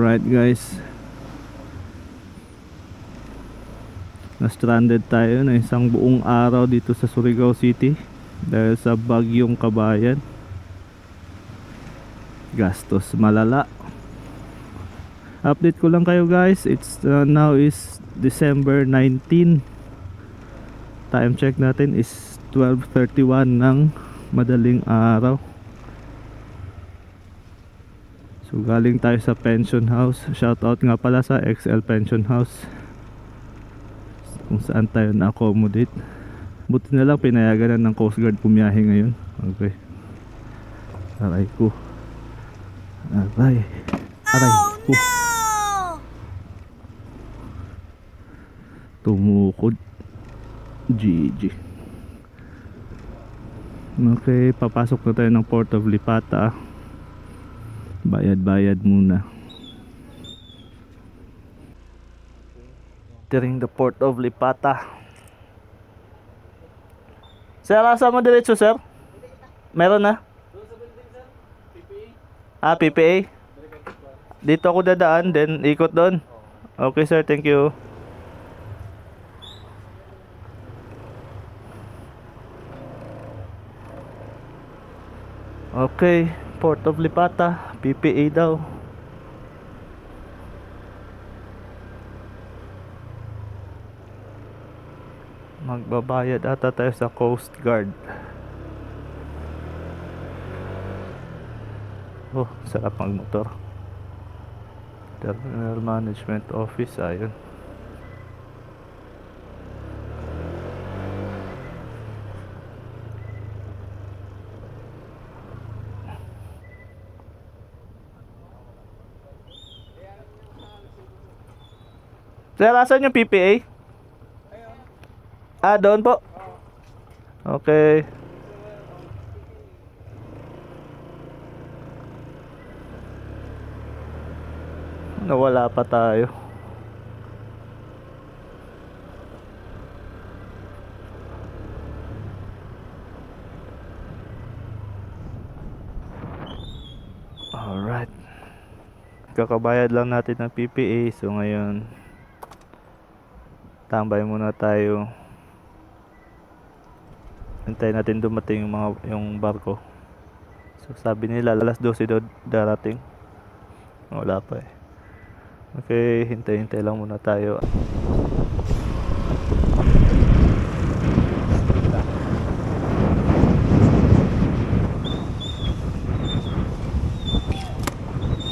Alright guys, na-stranded tayo na isang buong araw dito sa Surigao City dahil sa bagyong Kabayan. Gastos malala. Update ko lang kayo guys, it's now is December 19. Time check natin is 12:31 ng madaling araw. So galing tayo sa pension house. Shoutout nga pala sa XL Pension House kung saan tayo na-accommodate. Buti na lang pinayagan na ng Coast Guard pumiyahe ngayon. Okay. Aray ko. Aray. Aray ko. Tumukod. GG. Okay, papasok na tayo ng Port of Lipata. Bayad-bayad muna. Entering the Port of Lipata. Sir, asa mo diretso sir? Meron na? PPA? Dito ako dadaan, then ikot doon. Okay sir, thank you. Okay, Port of Lipata, PPA daw. Magbabayad ata tayo sa Coast Guard. Oh, sarap magmotor. Terminal Management Office, ayun. Sir, asan yung PPA? Doon po. Okay. Nawala pa tayo. Alright. Kakabayad lang natin ng PPA. So ngayon tambay muna tayo. Hintayin natin dumating yung barko. So sabi nila alas 12 daw darating. Wala pa eh. Okay, hintay lang muna tayo.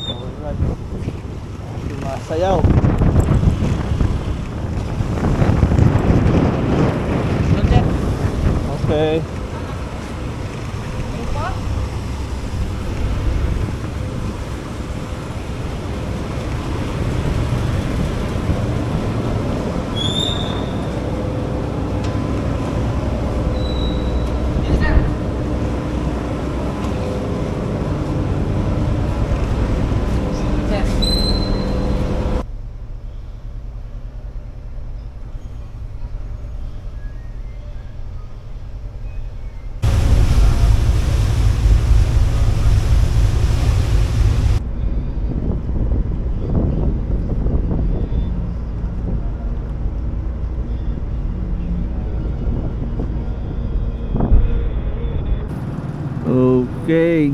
Alright. Sumasayaw. Okay. Okay,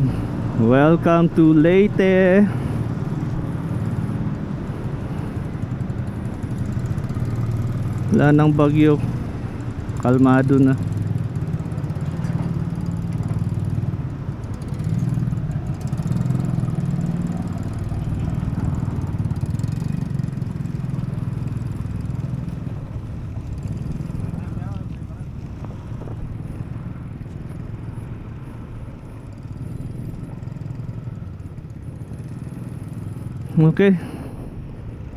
welcome to Leyte. Wala nang bagyo, kalmado na. Okay,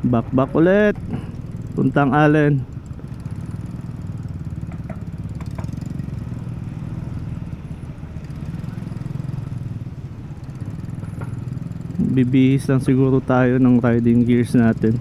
back ulit puntang Allen. Bibihis lang siguro tayo ng riding gears natin.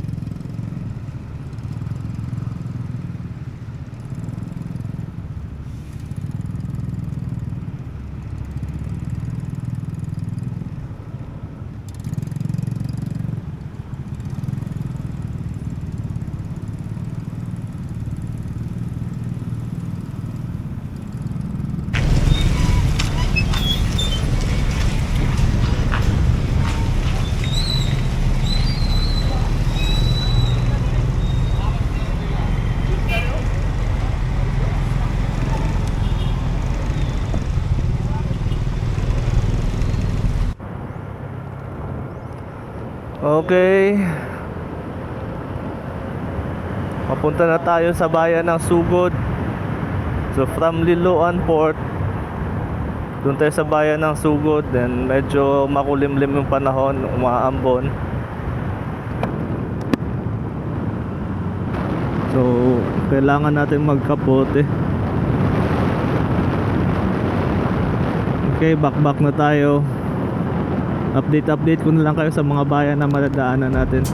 Okay. Papunta na tayo sa bayan ng Sugod. So from Liloan Port, doon tayo sa bayan ng Sugod. Then medyo makulimlim yung panahon, umaambon. So kailangan natin magkapote. Okay, back na tayo. Update ko na lang kayo sa mga bayan na madadaanan natin.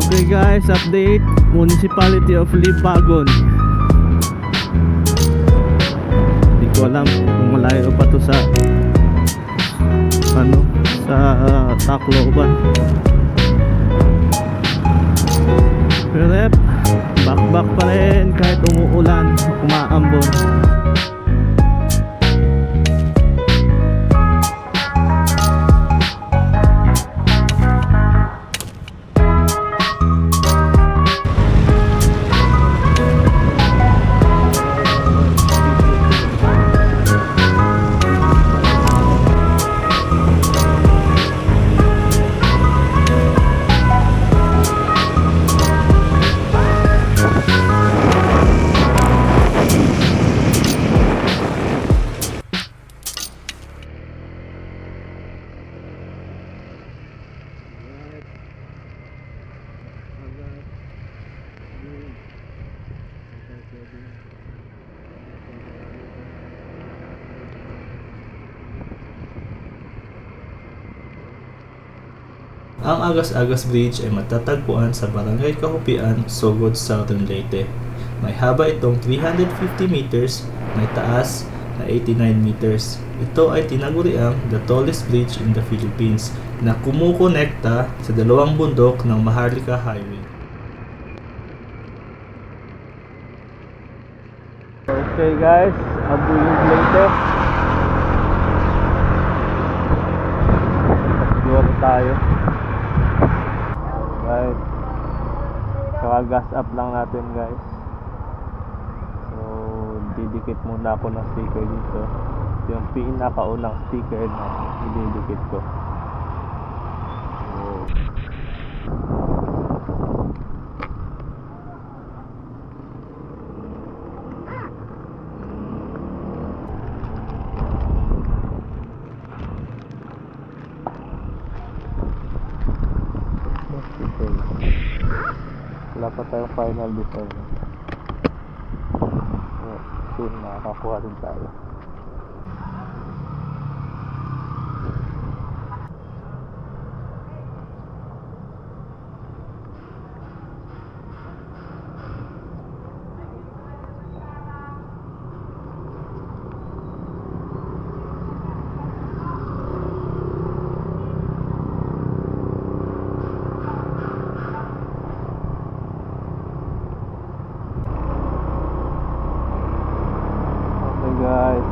Okay guys, update. Municipality of Libagon. Hindi ko alam kung malayo pa to sa Tacloban. Pero back pa rin kahit umuulan, umaambon. Ang Agas-Agas Bridge ay matatagpuan sa Barangay Kahupian, Sogod, Southern Leyte. May haba itong 350 meters, may taas na 89 meters. Ito ay tinaguriang the tallest bridge in the Philippines na kumukonekta sa dalawang bundok ng Maharlika Highway. Okay guys, Abuyog Leyte. Siguro tayo. Right. Kaka-gas up lang natin guys. So, didikit muna ako ng sticker dito. Ito yung pinakaunang sticker na ididikit ko. Wala pa tayong final design. Soon makakakuha rin tayo. Guys,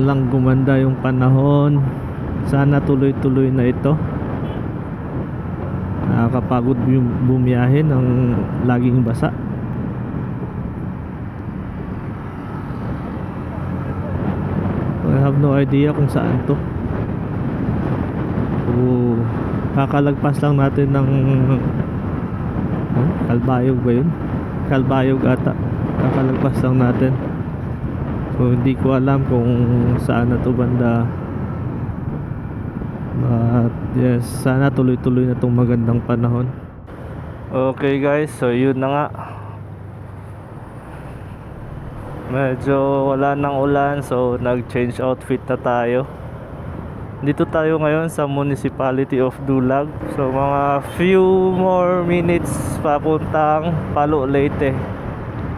lang gumanda yung panahon. Sana tuloy-tuloy na ito. Nakakapagod yung bumiyahe ng laging basa. I have no idea kung saan to. Kakalagpas lang natin ng Kalbayog ba yun? Kalbayog ata. Kakalagpas lang natin. So hindi ko alam kung saan na to banda. But yes, sana tuloy-tuloy na tong magandang panahon. Okay guys, so yun na nga. Medyo wala nang ulan, so nag-change outfit na tayo. Dito tayo ngayon sa Municipality of Dulag. So mga few more minutes papuntang Palo Leyte,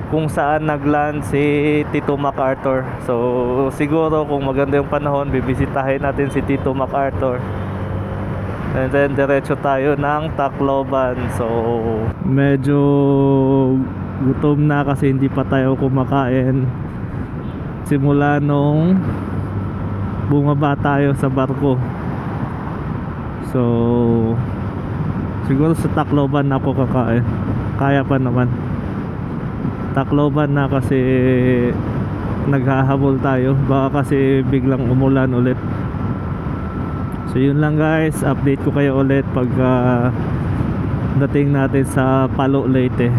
kung saan nagland si Tito MacArthur. So siguro kung maganda yung panahon, bibisitahin natin si Tito MacArthur. And then diretso tayo ng Tacloban. So medyo gutom na kasi hindi pa tayo kumakain simula nung bumaba tayo sa barko. So siguro sa Tacloban na ako kakain. Kaya pa naman. Tacloban na kasi naghahabol tayo. Baka kasi biglang umulan ulit. So yun lang guys, update ko kayo ulit pag dating natin sa Palo Leyte.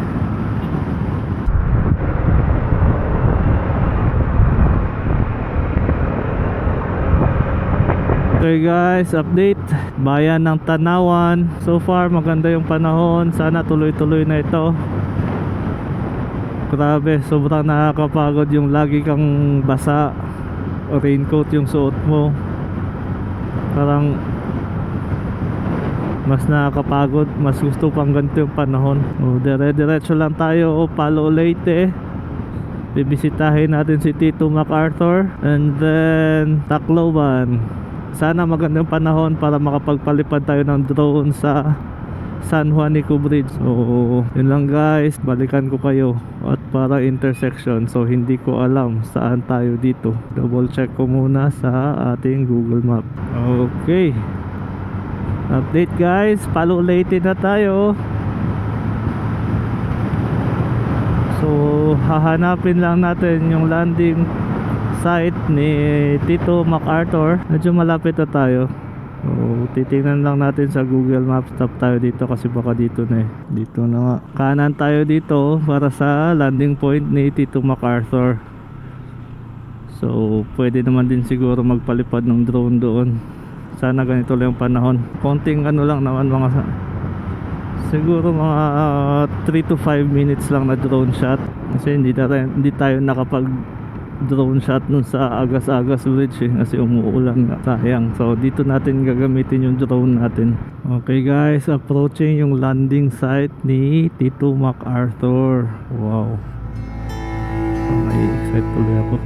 Okay guys, update. Bayan ng Tanawan. So far maganda yung panahon. Sana tuloy-tuloy na ito. Grabe, sobrang nakakapagod yung lagi kang basa. Raincoat yung suot mo. Parang mas nakakapagod. Mas gusto pang ganito yung panahon. Dire-diretso lang tayo Palo Leyte. Bibisitahin natin si Tito MacArthur. And then Tacloban. Sana magandang panahon para makapagpalipad tayo ng drone sa San Juanico Bridge. So yun lang guys, balikan ko kayo at para intersection. So hindi ko alam saan tayo dito. Double check ko muna sa ating Google Map. Okay, update guys, Palo Leyte na tayo. So hahanapin lang natin yung landing site ni Tito MacArthur. Medyo malapit na tayo. So, titingnan lang natin sa Google Maps. Stop tayo dito kasi baka dito na eh. Dito na nga. Kanan tayo dito para sa landing point ni Tito MacArthur. So pwede naman din siguro magpalipad ng drone doon. Sana ganito lang yung panahon. Konting ano lang naman, mga siguro mga 3 to 5 minutes lang na drone shot. Kasi hindi tayo nakapag drone shot nun sa Agas-Agas Bridge kasi umuulan nga, sayang. So dito natin gagamitin yung drone natin. Okay guys, approaching yung landing site ni Tito MacArthur. Wow, may excited tuloy ako.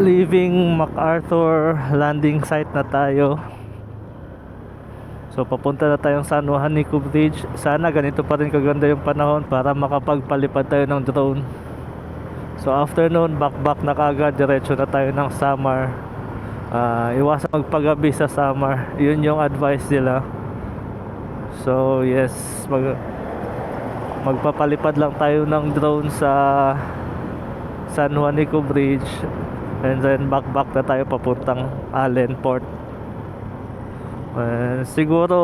Leaving MacArthur landing site na tayo. So papunta na tayong San Juanico Bridge. Sana ganito pa rin kaganda yung panahon para makapagpalipad tayo ng drone. So after noon, back na kagad, diretso na tayo ng Samar. Iwasan magpagabi sa Samar. Yun yung advice nila. So yes, magpapalipad lang tayo ng drone sa San Juanico Bridge. And then back na tayo papuntang Allen Port. Siguro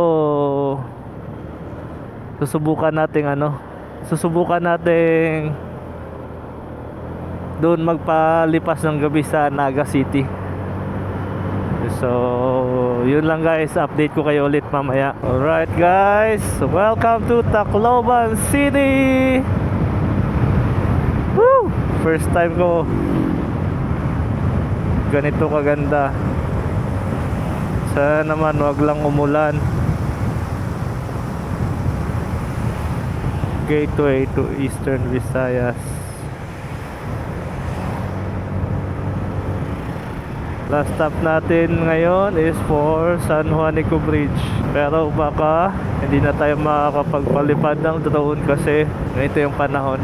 susubukan nating doon magpalipas ng gabi sa Naga City. So yun lang guys, update ko kayo ulit mamaya. Alright guys, welcome to Tacloban City. Woo! First time ko ganito kaganda. Sana naman wag lang umulan. Gateway to Eastern Visayas. Last stop natin ngayon is for San Juanico Bridge. Pero baka hindi na tayo makakapagpalipad ng drone kasi ganito yung panahon.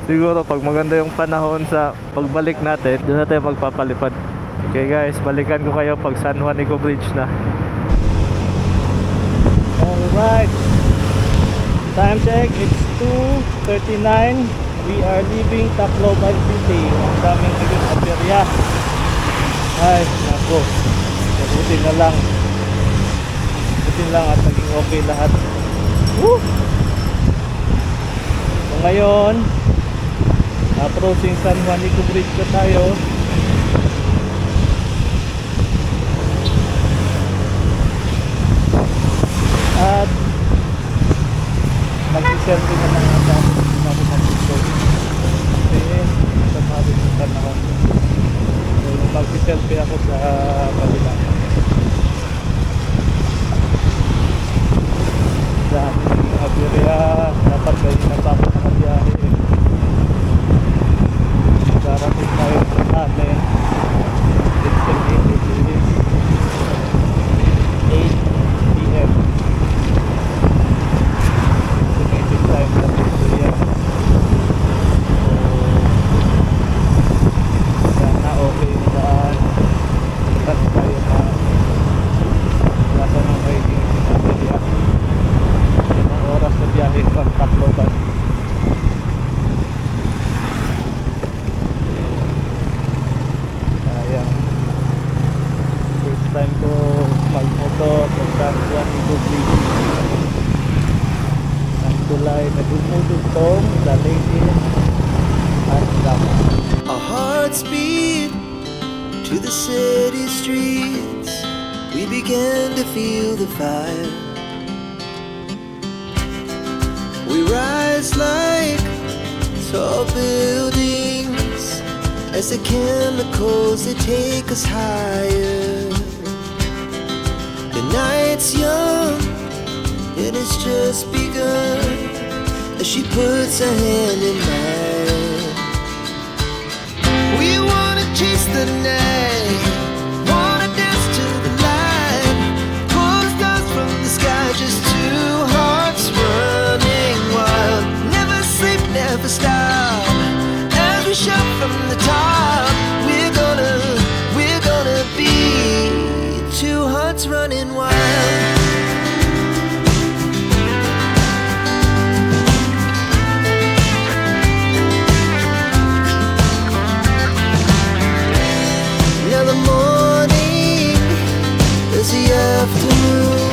Siguro pag maganda yung panahon sa pagbalik natin, doon na tayo magpapalipad. Okay guys, balikan ko kayo pag San Juanico Bridge na. Alright, time check, it's 2:39. We are leaving Tacloban City. Ang daming naging aperya. Ay, nako, buti na lang at naging okay lahat. Woo! So ngayon, approaching San Juanico Bridge na tayo. At mag-selfie na lang ata natin mag-selfie kasi sabi ng panahon. So mag-selfie ako sa kabila. Dami ng aberya, dapat ganyan na pa ako nakabiyahe. Darating tayo sa natin. It's 8 PM. Estimated time na dito yan. So sana okay yung daan. At tayo na nasa ng riding aberya. Ilang oras na biyahe from Tacloban. First time ko magmotor sa San Juanico Bridge. Ang tulay na dumudugtong sa Leyte at Davao. Our hearts beat to the city streets. We began to feel the fire. We rise like tall buildings as the chemicals they take us higher. The night's young and it's just begun as she puts her hand in mine. We wanna chase the night, wanna dance to the light, pull the stars from the sky, just two hearts running wild. Never sleep, never stop, as we shout from the top. We're gonna be two hearts running wild. Now the morning is the afternoon.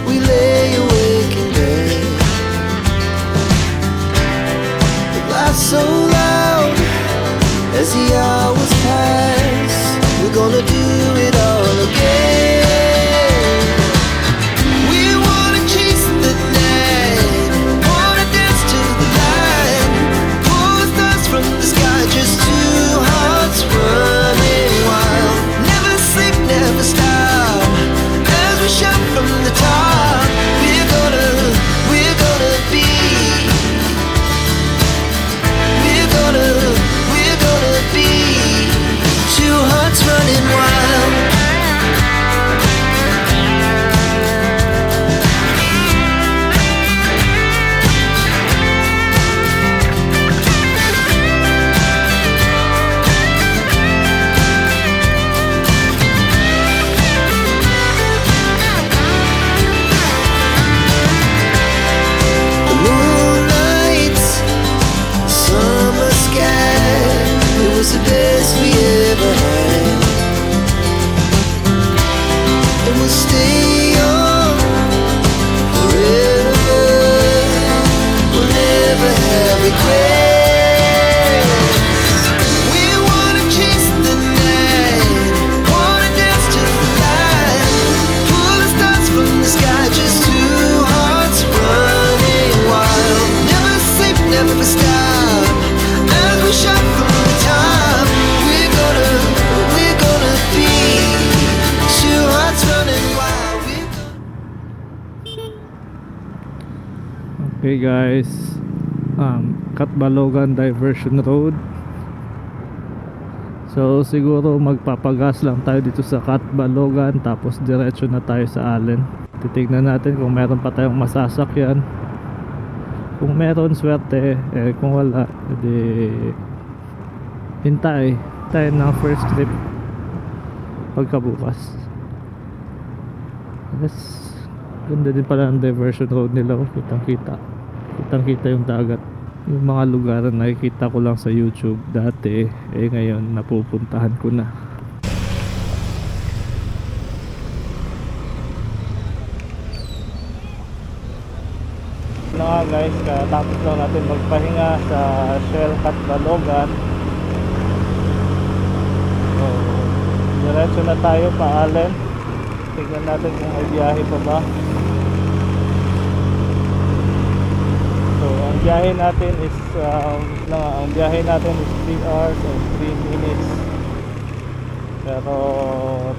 We lay awake in bed. The laughs so loud as the hours pass. We're gonna do it all again. We wanna chase the night, wanna dance to the light, pull the stars from the sky, just two hearts running wild. Never sleep, never stop, as we shout from the top. We're gonna be, we're gonna be two hearts running wild. The moonlight, summer sky, it was the best we ever had. And we'll stay on forever. We'll never have regrets. Okay guys, Katbalogan Diversion Road. So siguro magpapagas lang tayo dito sa Katbalogan, tapos diretso na tayo sa Allen. Titignan natin kung meron pa tayong masasakyan. Kung meron, swerte. Kung wala, edi hintay tayo ng first trip pagkabukas. Yes, ganda din pala ang diversion road nila. Kitang kita yung dagat. Yung mga lugar na nakikita ko lang sa YouTube dati, ngayon napupuntahan ko na. Nga guys, katapos lang natin magpahinga sa Shell Katbalogan. So diretso na tayo pa Allen. Tignan natin kung may biyahe pa ba. So ang biyahe natin is ang biyahe natin is 3 hours and 3 minutes. Pero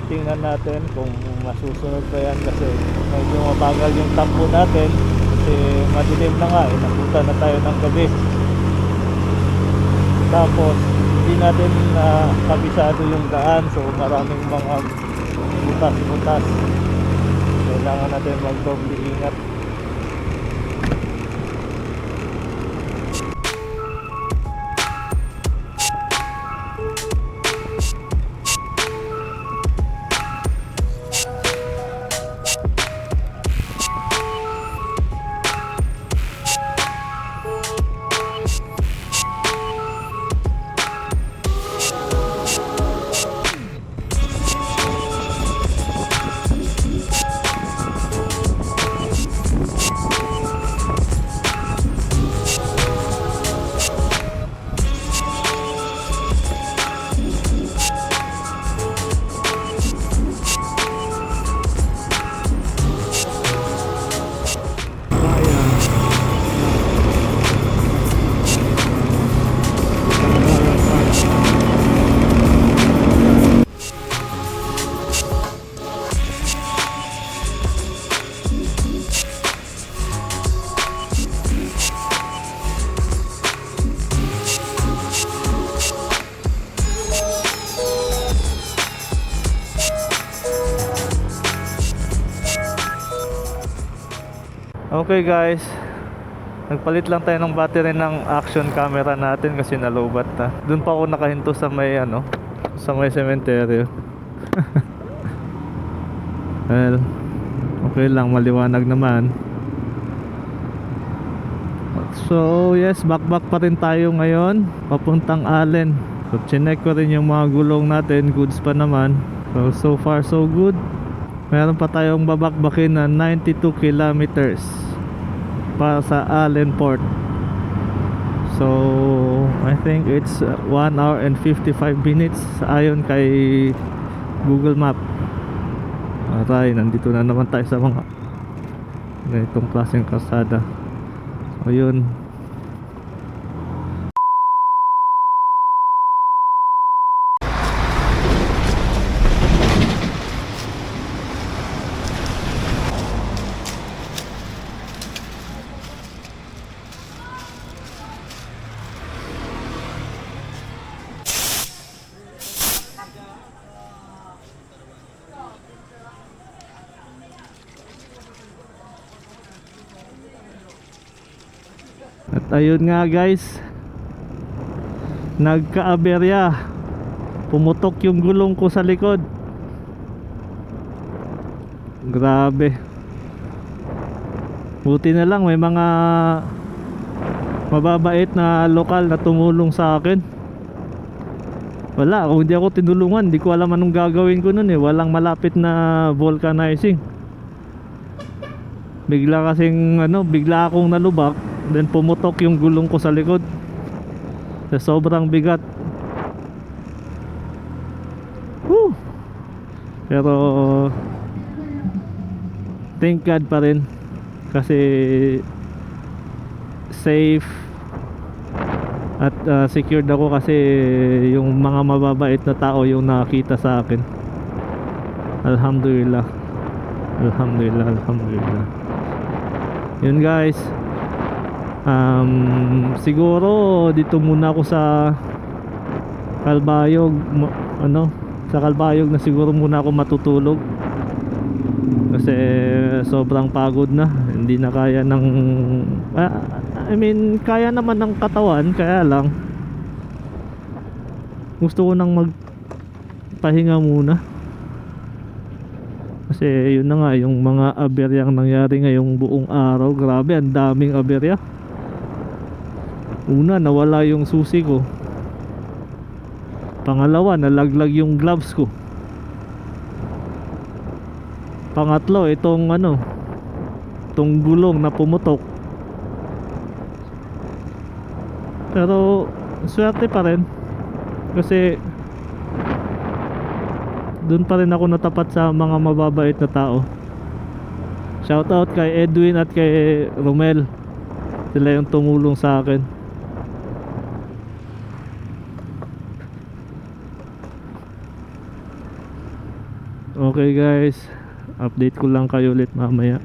tingnan natin kung masusunod pa yan kasi medyo mabagal yung takbo natin kasi madilim na nga, napunta na tayo ng gabi. Tapos hindi natin kabisado yung daan, so maraming mga butas-butas. Kailangan natin mag-doble ingat. Okay guys, nagpalit lang tayo ng battery ng action camera natin kasi nalobat na. Doon pa ako nakahinto sa may sa may cemetery. Well, okay lang, maliwanag naman. So yes, back pa rin tayo ngayon papuntang Allen. So chinek ko rin yung mga gulong natin, goods pa naman. So far so good. Meron pa tayong babakbakin na 92 kilometers para sa Allen Port. So I think it's 1 hour and 55 minutes ayon kay Google Map. Aray, nandito na naman tayo sa mga ganitong klaseng kalsada. So yun. At ayun nga guys, nagka-aberya. Pumutok yung gulong ko sa likod. Grabe. Buti na lang may mga mababait na lokal na tumulong sa akin. Wala, kung hindi ako tinulungan, hindi ko alam anong gagawin ko nun eh. Walang malapit na vulcanizing. Bigla akong nalubak. Then pumutok yung gulong ko sa likod. Sa sobrang bigat. Woo! Pero thank God pa rin kasi safe at secured ako kasi yung mga mababait na tao yung nakakita sa akin. Alhamdulillah. Yun guys, Siguro dito muna ako sa Calbayog, sa Calbayog na siguro muna ako matutulog. Kasi sobrang pagod na, hindi na kaya ng kaya naman ng katawan, kaya lang gusto ko nang magpahinga muna. Kasi yun na nga, yung mga aberyang nangyari ngayong buong araw, grabe, ang daming aberya. Una, nawala yung susi ko. Pangalawa, nalaglag yung gloves ko. Pangatlo, itong gulong na pumutok. Pero swerte pa rin kasi doon pa rin ako natapat sa mga mababait na tao. Shoutout kay Edwin at kay Romel, sila yung tumulong sa akin. Okay guys, update ko lang kayo ulit mamaya.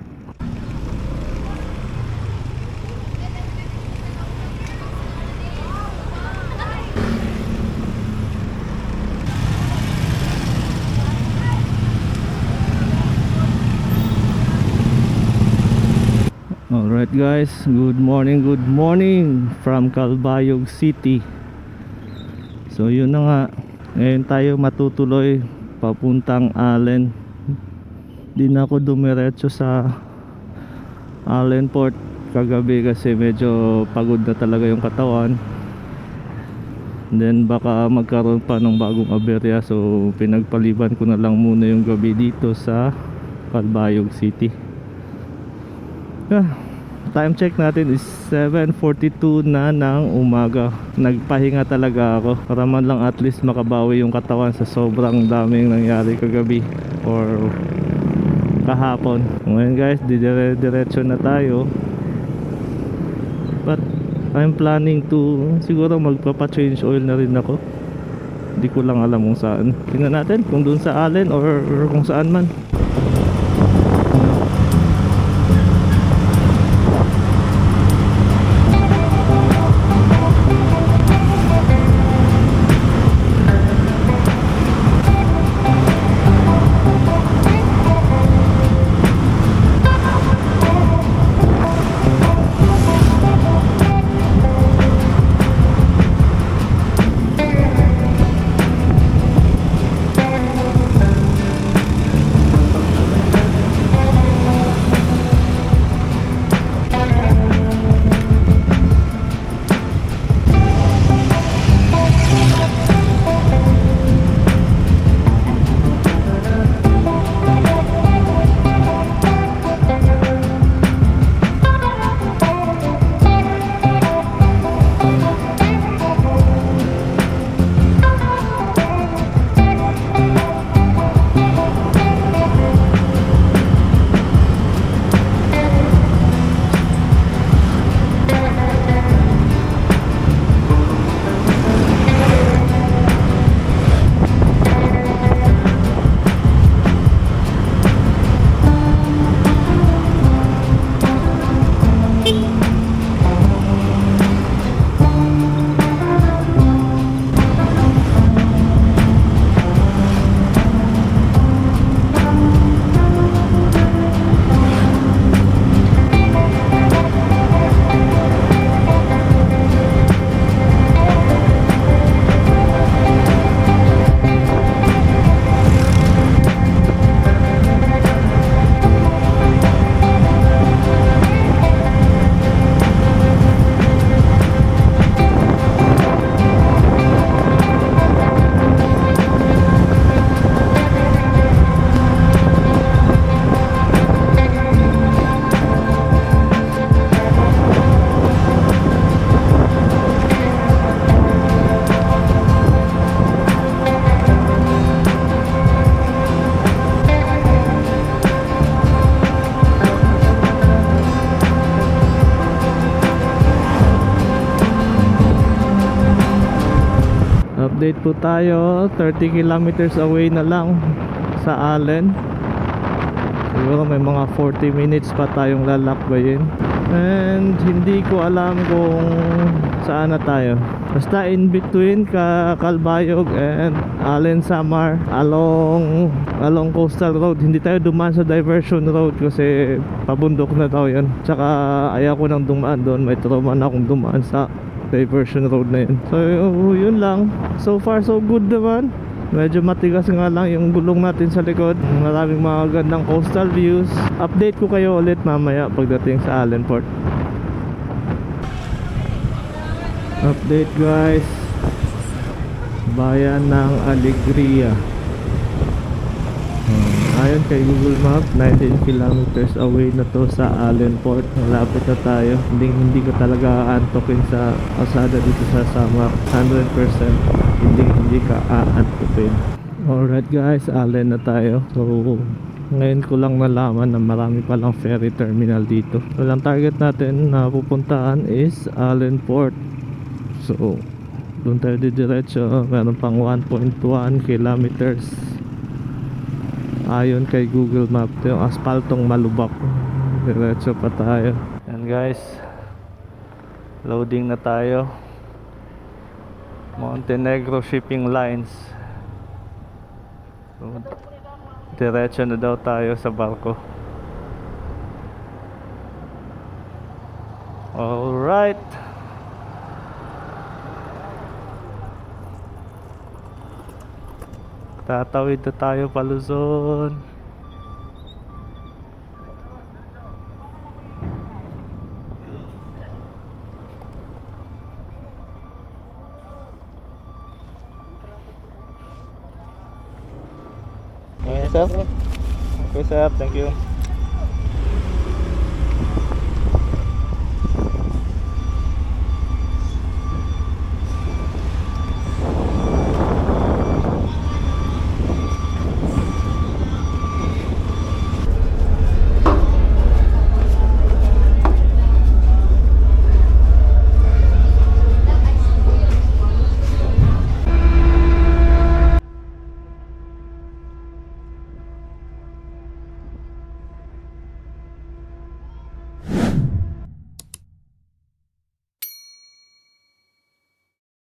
Alright guys, good morning from Calbayog City. So yun na nga, ngayon tayo matutuloy papuntang Allen. Di na ako dumiretso sa Allen Port kagabi kasi medyo pagod na talaga yung katawan. Then baka magkaroon pa ng bagong aberya, so pinagpaliban ko na lang muna yung gabi dito sa Calbayog City. Time check natin is 7:42 na ng umaga. Nagpahinga talaga ako para man lang at least makabawi yung katawan sa sobrang daming nangyari kagabi or kahapon. Ngayon guys, diretso na tayo. But I'm planning to siguro magpapa-change oil na rin ako. Hindi ko lang alam kung saan. Tingnan natin kung doon sa Allen or kung saan man. Update po tayo, 30 kilometers away na lang sa Allen. Siguro may mga 40 minutes pa tayong lalakbayin. And hindi ko alam kung saan na tayo. Basta in between Calbayog and Allen Samar along Coastal Road. Hindi tayo dumaan sa diversion road kasi pabundok na daw yun. Tsaka ayaw ko nang dumaan doon. May trauma na akong dumaan sa diversion road na yun. So yun lang. So far so good naman. Medyo matigas nga lang yung gulong natin sa likod. Maraming mga gandang coastal views. Update ko kayo ulit mamaya pagdating sa Allenport. Update guys, bayan ng Alegria. Ayon kay Google Map, 19 kilometers away na to sa Allenport. Malapit na tayo. Hindi ko talaga aantokin sa kalsada dito sa Samar. 100% hindi ka aantokin. Alright guys, Allen na tayo. So ngayon ko lang nalaman na marami palang ferry terminal dito. So ang target natin na pupuntahan is Allenport. So doon tayo didiretso. Meron pang 1.1 kilometers ayon kay Google Map. Ito yung asphaltong malubak. Diretso pa tayo. And guys, loading na tayo. Montenegro Shipping Lines. So, diretso na daw tayo sa barko. Alright. Tatawid na tayo pa Luzon. Okay, sir. Okay, sir. Thank you.